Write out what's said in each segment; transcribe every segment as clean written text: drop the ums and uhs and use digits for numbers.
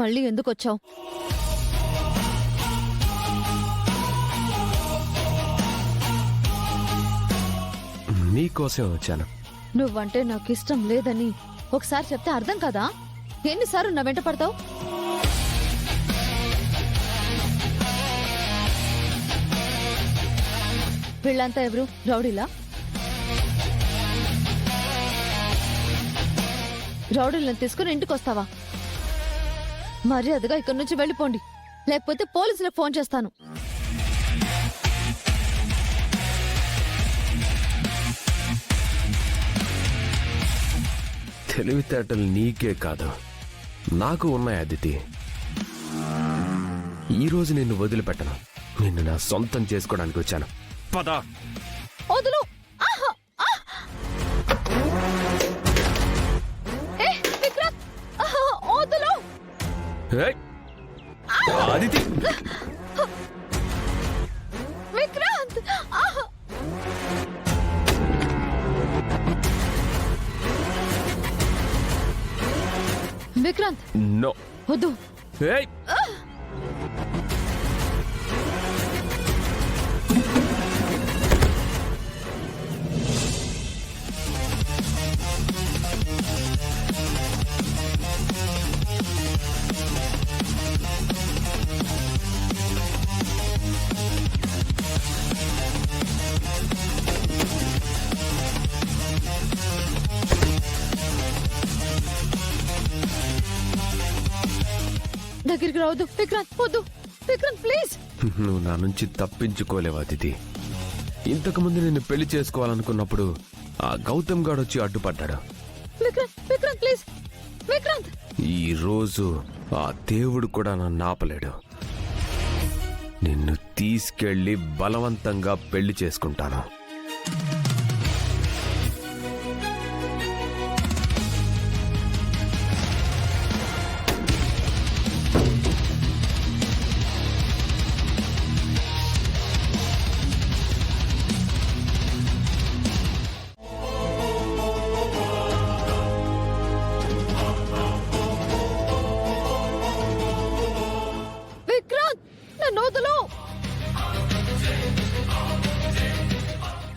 మళ్ళీ ఎందుకు వచ్చావు? నీకోసం వచ్చాను. నువ్వంటే నాకు ఇష్టం లేదని ఒకసారి చెప్తే అర్థం కదా? ఎన్నిసార్లు నా వెంట పడతావు? వీళ్ళంతా ఎవరు? రౌడీలా? రౌడీలను తీసుకుని ఇంటికి వస్తావా? మర్యాదగా ఇక్కడి నుంచి వెళ్ళిపోండి, లేకపోతే పోలీసులకు ఫోన్ చేస్తాను. తెలివితేటలు నీకే కాదు, నాకు ఉన్నాయి అదితి. ఈరోజు నిన్ను వదిలిపెట్టను. నిన్ను నా సొంతం చేసుకోవడానికి వచ్చాను. పద. వదులు. వదులు. అదితి. విక్రాంత్. విక్రాంత్, నో. వద్దు. దగ్గరికి రావద్దు విక్రాంత్, వద్దు విక్రాంత్, ప్లీజ్. నువ్వు నా నుంచి తప్పించుకోలేవు అదితి. ఇంతకుముందు నిన్ను పెళ్లి చేసుకోవాలనుకున్నప్పుడు ఆ గౌతమ్ గాడు వచ్చి అడ్డుపడ్డాడు. విక్రాంత్, విక్రాంత్, ప్లీజ్ విక్రాంత్. ఈ రోజు ఆ దేవుడు కూడా నన్ను ఆపలేడు. నిన్ను తీసుకెళ్లి బలవంతంగా పెళ్లి చేసుకుంటాను.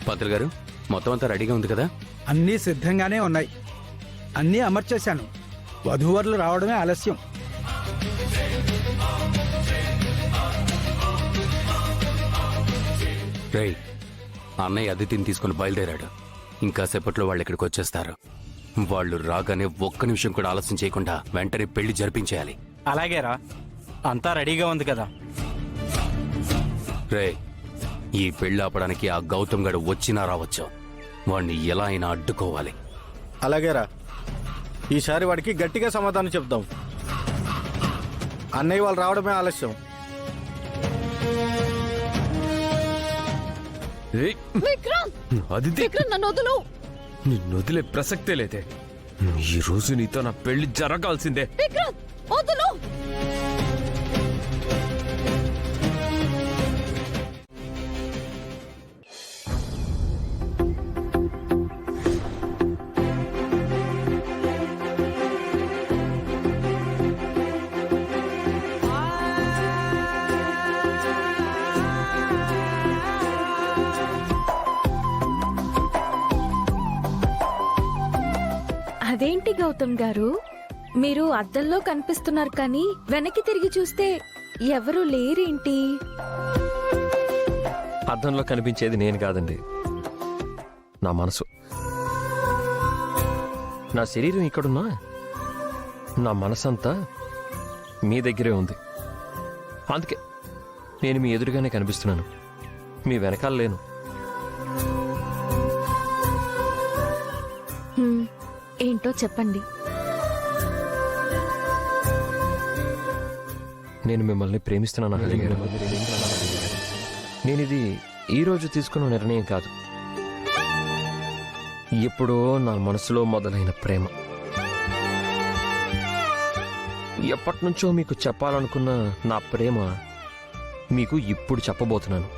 పంతులు గారు, మొత్తం అంతా రెడీగా ఉంది కదా? అన్నీ సిద్ధంగానే ఉన్నాయి. అన్నీ అమర్చేశాను. వధూవరులు రావడమే ఆలస్యం. రేయ్, అన్నయ్య అదితిని తీసుకుని బయలుదేరాడు. ఇంకా సేపట్లో వాళ్ళు ఇక్కడికి వచ్చేస్తారు. వాళ్ళు రాగానే ఒక్క నిమిషం కూడా ఆలస్యం చేయకుండా వెంటనే పెళ్లి జరిపించేయాలి. అలాగేరా, అంతా రెడీగా ఉంది కదా. రేయ్, ఈ పెళ్లి ఆపడానికి ఆ గౌతమ్ గడు వచ్చినా రావచ్చు. వాణ్ణి ఎలా అయినా అడ్డుకోవాలి. అలాగేరా, ఈసారి వాడికి గట్టిగా సమాధానం చెప్దాం. అన్నయ్య వాళ్ళు రావడమే ఆలస్యం. అదితి, నన్ను వదులు. నిన్ను వదిలే ప్రసక్తే లేదే. ఈ రోజు నీతో నా పెళ్లి జరగాల్సిందే. వదులు. అదేంటి గౌతమ్ గారు, మీరు అద్దంలో కనిపిస్తున్నారు కానీ వెనక్కి తిరిగి చూస్తే ఎవరు లేరేంటి? అద్దంలో కనిపించేది నేను కాదండి, నా మనసు. నా శరీరం ఇక్కడున్నా నా మనసంతా మీ దగ్గరే ఉంది. అందుకే నేను మీ ఎదురుగానే కనిపిస్తున్నాను, మీ వెనకాల లేను. ఏంటో చెప్పండి. నేను మిమ్మల్ని ప్రేమిస్తున్నాను హరి గారు. నేనిది ఈరోజు తీసుకున్న నిర్ణయం కాదు, ఎప్పుడో నా మనసులో మొదలైన ప్రేమ. ఎప్పటినుంచో మీకు చెప్పాలనుకున్న నా ప్రేమ మీకు ఇప్పుడు చెప్పబోతున్నాను.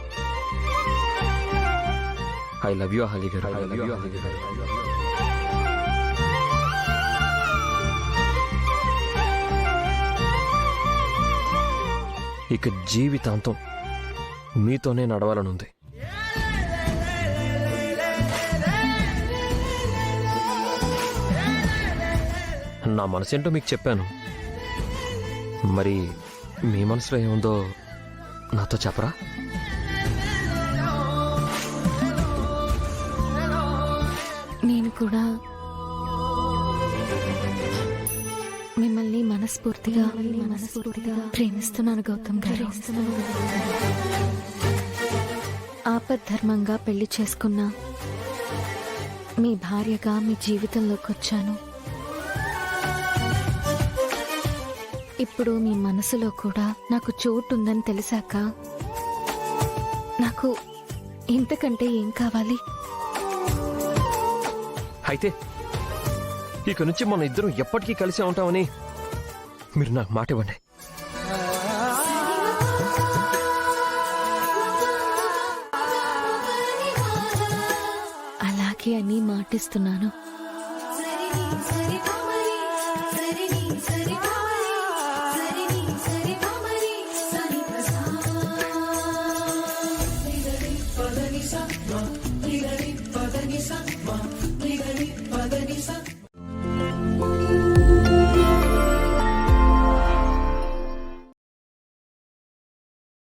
ఐ లవ్ యూ అహల్య గారు. ఐ లవ్ యూ అహల్య గారు. ఇక జీవితాంతం మీతోనే నడవాలనుంది. నా మనసేంటో మీకు చెప్పాను. మరి మీ మనసులో ఏముందో నాతో చెప్పరా? నేను కూడా మిమ్మల్ని మనస్ఫూర్తిగా ప్రేమిస్తున్నాను గౌతమ్ గారు. ఆపద్ధర్మంగా పెళ్లి చేసుకున్న మీ భార్యగా మీ జీవితంలోకి వచ్చాను. ఇప్పుడు మీ మనసులో కూడా నాకు చోటు ఉందని తెలిసాక నాకు ఇంతకంటే ఏం కావాలి? అయితే ఇక నుంచి మన ఇద్దరం ఎప్పటికీ కలిసే ఉంటామని మీరు నాకు మాట ఇవ్వండి. అలాగే అని మాటిస్తున్నాను.